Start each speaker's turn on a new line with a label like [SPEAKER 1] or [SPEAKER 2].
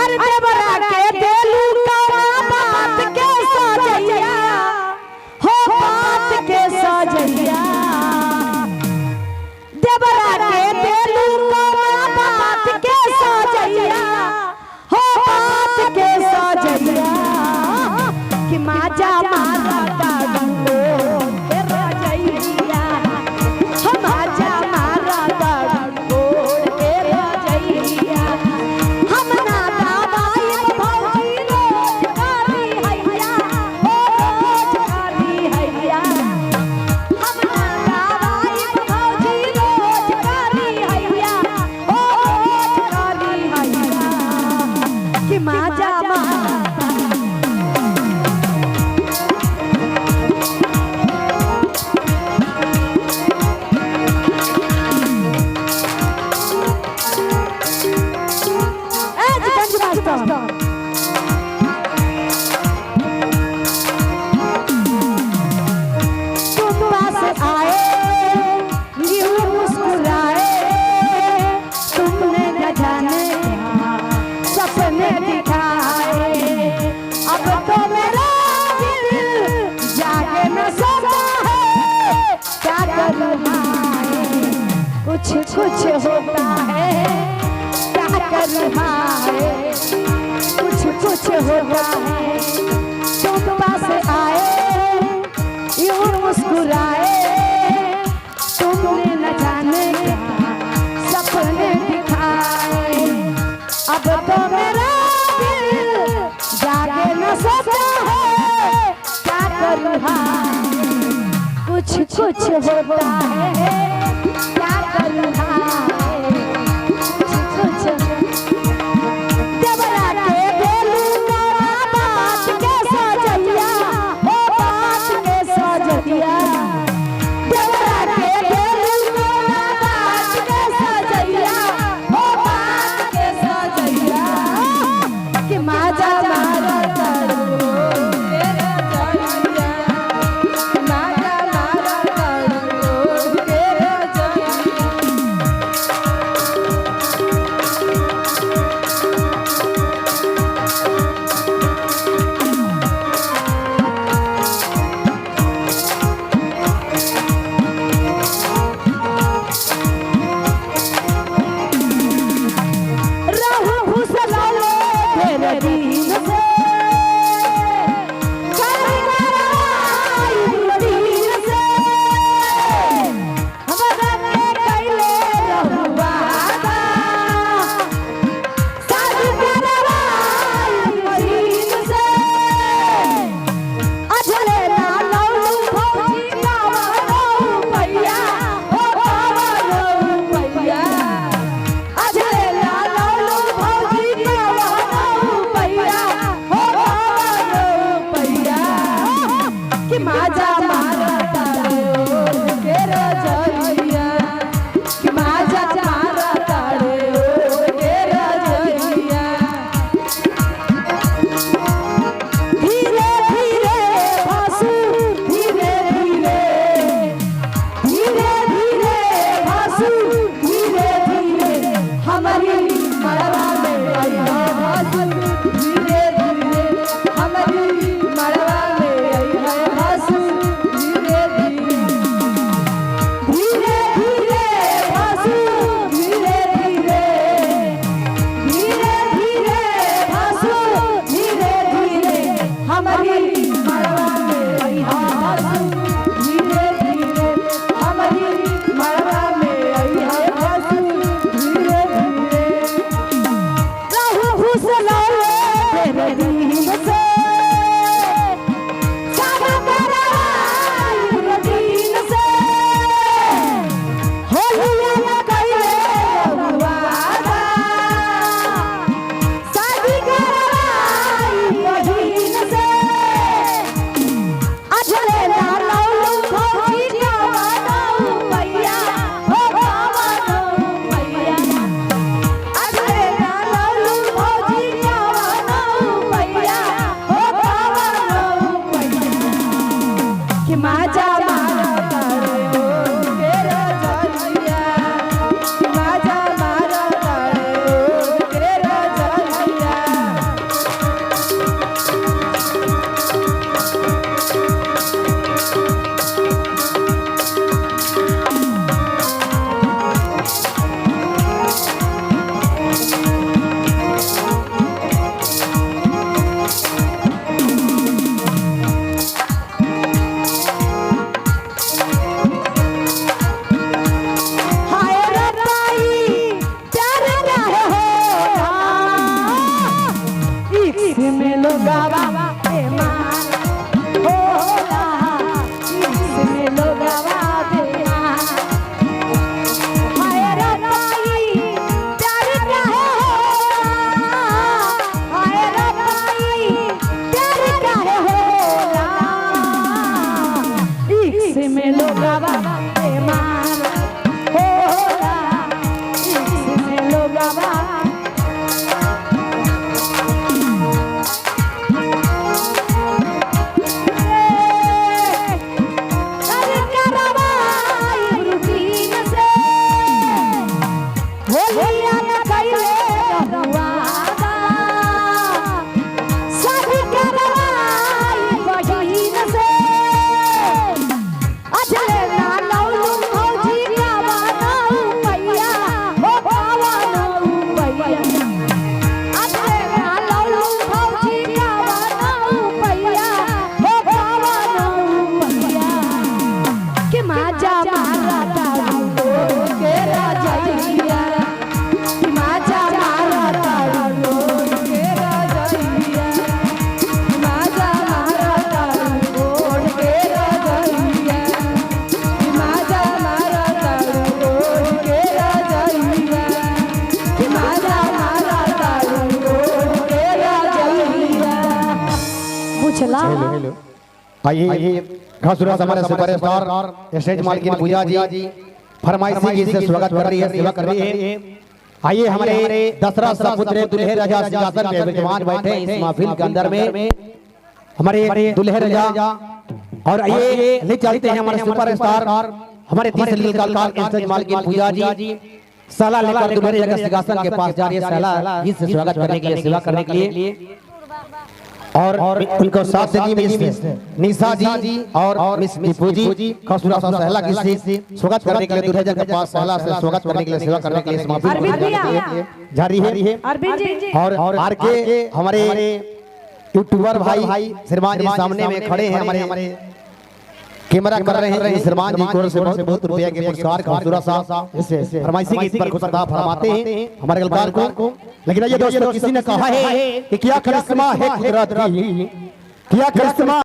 [SPEAKER 1] अरे देवरा के देलू कवा बात के सजैया हो बात के सजैया देवरा के देलू कवा बात के सजैया हो बात के सजैया कि माजा मारा डाडू के रजैया हो माजा मारा डाडू के रजैया हम ना दवाई भौजी रोज करी हैया हो रोज करी हैया हम ना दवाई भौजी रोज करी हैया हो रोज करी हैया कि माजा कुछ कुछ होता है क्या करना है कुछ कुछ होता है तुम पास आए यूं मुस्कुराए तुमने न जाने क्या सपने दिखाए अब तो मेरा दिल जागे न सोता है क्या करना कुछ कुछ होता है क्या करना कुछ देवरा के देलू कवा बात के सजैया हो बात के सजैया देवरा के देलू कवा बात के सजैया हो बात के सजैया कि माजा मारा डाडू के रजैया माजा मारा डाडू के रजैया रहू फुसलौले फेर दिन से कर कराई दिन से हमरा के कैले रहू वादा शादी करवाई दिन से अजले ना लौलू भौजी कावनो पैया हो कावनो पैया अजले ना लौलू भौजी कावनो पैया हो कावनो पैया कि माजा मारा डाडू के रजैया कि माजा मारा डाडू के रजैया धीरे धीरे भासू धीरे धीरे धीरे धीरे भासू धीरे धीरे हमारी मड़वा में अइहा भासू धीरे धीरे हमारी मड़वा में अइहा भासू धीरे धीरे धीरे धीरे भासू धीरे धीरे धीरे धीरे भासू धीरे धीरे हमारी मड़वा में अइहा भासू धीरे धीरे हमारी मड़वा में अइहा भासू धीरे धीरे रहू फुसलौले फेर दिन से सादा कराई दिन से होलिया न कैले रहू वादा शादी करवाई दिन से अजले ना लौलू भौजी कावनो पैया हो कावनो पैया अजले ना लौलू भौजी कावनो पैया लोगावा बेमान होला, इश्क में लोगावा बेमान। हाय रबाई प्यार काहे होला, हाय रबाई प्यार काहे होला, इश्क में लोगावा बेमान होला, इश्क में लोगावा।
[SPEAKER 2] आइए खास तौर से हमारे सुपरस्टार स्टेज मालकिन पूजा जी फरमाइशी गीत से स्वागत कर रही है, सेवा कर रही है। आइए हमारे दशरथ सपुत्र दुल्हे राजा सिंहासन पे विराजमान बैठे इस महफिल के अंदर में हमारे दुल्हे राजा। और आइए ले चलते हैं हमारे सुपरस्टार हमारे 30 कलाकार स्टेज मालकिन पूजा जी साला लेकर दुल्हे राजा सिंहासन के पास जा रही है, साला गीत से स्वागत करने के लिए, सेवा करने के लिए। और उनको साथ देंगी मिस निशा जी और मिस दीपू जी खसूरा सहला की स्वागत करने के लिए दुल्हे के पास सहला से स्वागत करने के लिए, सेवा करने के लिए समापन जारी है। और आर के हमारे यूट्यूबर भाई श्रीमान जी सामने में खड़े हैं, हमारे कैमरा कर रहे हैं। श्रीमान जी को से बहुत रुपया के पुरस्कार खसूरा साहब इससे फरमाइशी गीत पर खुद अदा फरमाते हैं हमारे कलाकार को। लेकिन ये दोस्तों किसी ने कहा है कि क्या करिश्मा है कुदरत की, क्या करिश्मा